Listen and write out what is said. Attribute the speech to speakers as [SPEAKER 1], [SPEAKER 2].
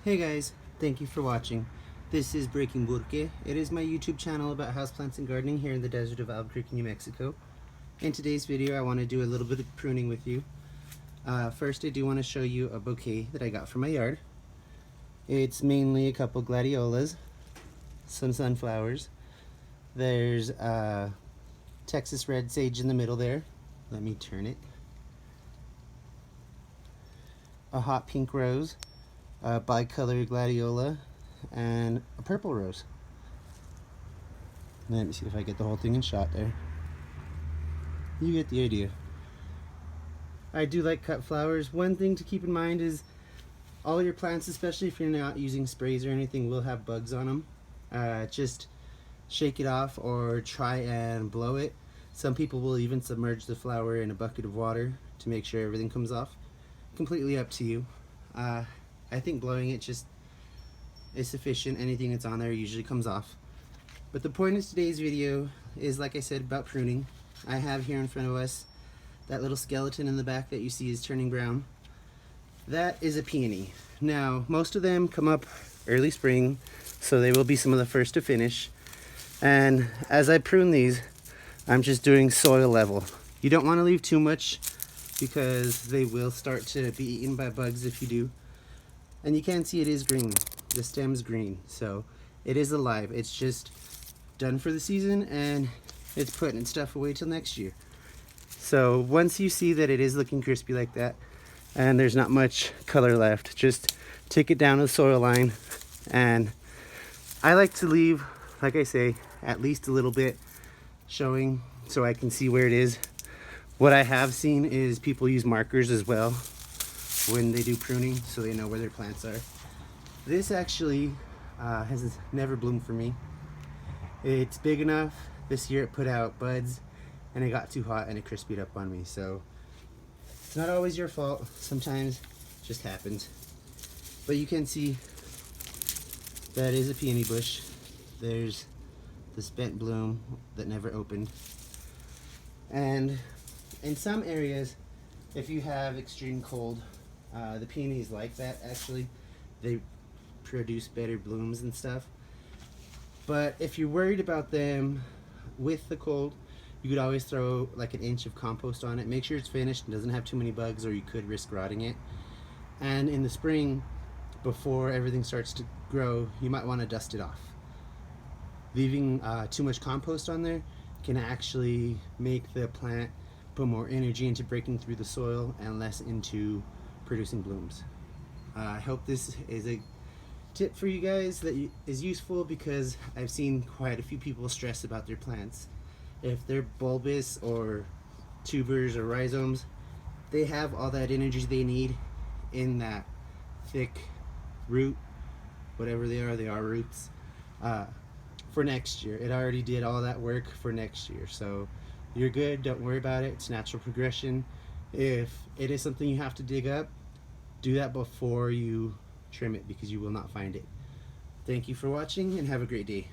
[SPEAKER 1] Hey guys, thank you for watching. This is Breaking Bouquet. It is my YouTube channel about houseplants and gardening here in the desert of Albuquerque, New Mexico. In today's video I want to do a little bit of pruning with you. First I do want to show you a bouquet that I got from my yard. It's mainly a couple gladiolus, some sunflowers. There's Texas red sage in the middle there. Let me turn it. A hot pink rose, a bicolor gladiola, and a purple rose. Let me see if I get the whole thing in shot there. You get the idea. I do like cut flowers. One thing to keep in mind is all your plants, especially if you're not using sprays or anything, will have bugs on them. Just shake it off or try and blow it. Some people will even submerge the flower in a bucket of water to make sure everything comes off. Completely up to you. I think blowing it just is sufficient. Anything that's on there usually comes off. But the point of today's video is, like I said, about pruning. I have here in front of us that little skeleton in the back that you see is turning brown. That is a peony. Now, most of them come up early spring, so they will be some of the first to finish. And as I prune these, I'm just doing soil level. You don't want to leave too much because they will start to be eaten by bugs if you do. And you can see it is green. The stem's green, so it is alive. It's just done for the season and it's putting its stuff away till next year. So once you see that it is looking crispy like that and there's not much color left, just take it down to the soil line. And I like to leave, like I say, at least a little bit showing so I can see where it is. What I have seen is people use markers as well when they do pruning so they know where their plants are. This actually has never bloomed for me. It's big enough. This year it put out buds and it got too hot and it crispied up on me. So it's not always your fault. Sometimes it just happens. But you can see that is a peony bush. There's the spent bloom that never opened. And in some areas, if you have extreme cold, the peonies like that actually. They produce better blooms and stuff. But if you're worried about them with the cold, you could always throw like an inch of compost on it. Make sure it's finished and doesn't have too many bugs, or you could risk rotting it. And in the spring, before everything starts to grow, you might want to dust it off. Leaving too much compost on there can actually make the plant put more energy into breaking through the soil and less into producing blooms. I hope this is a tip for you guys that is useful, because I've seen quite a few people stress about their plants. If they're bulbous or tubers or rhizomes, they have all that energy they need in that thick root, whatever they are roots, for next year. It already did all that work for next year, so you're good. Don't worry about it. It's natural progression. If it is something you have to dig up, do that before you trim it, because you will not find it. Thank you for watching and have a great day.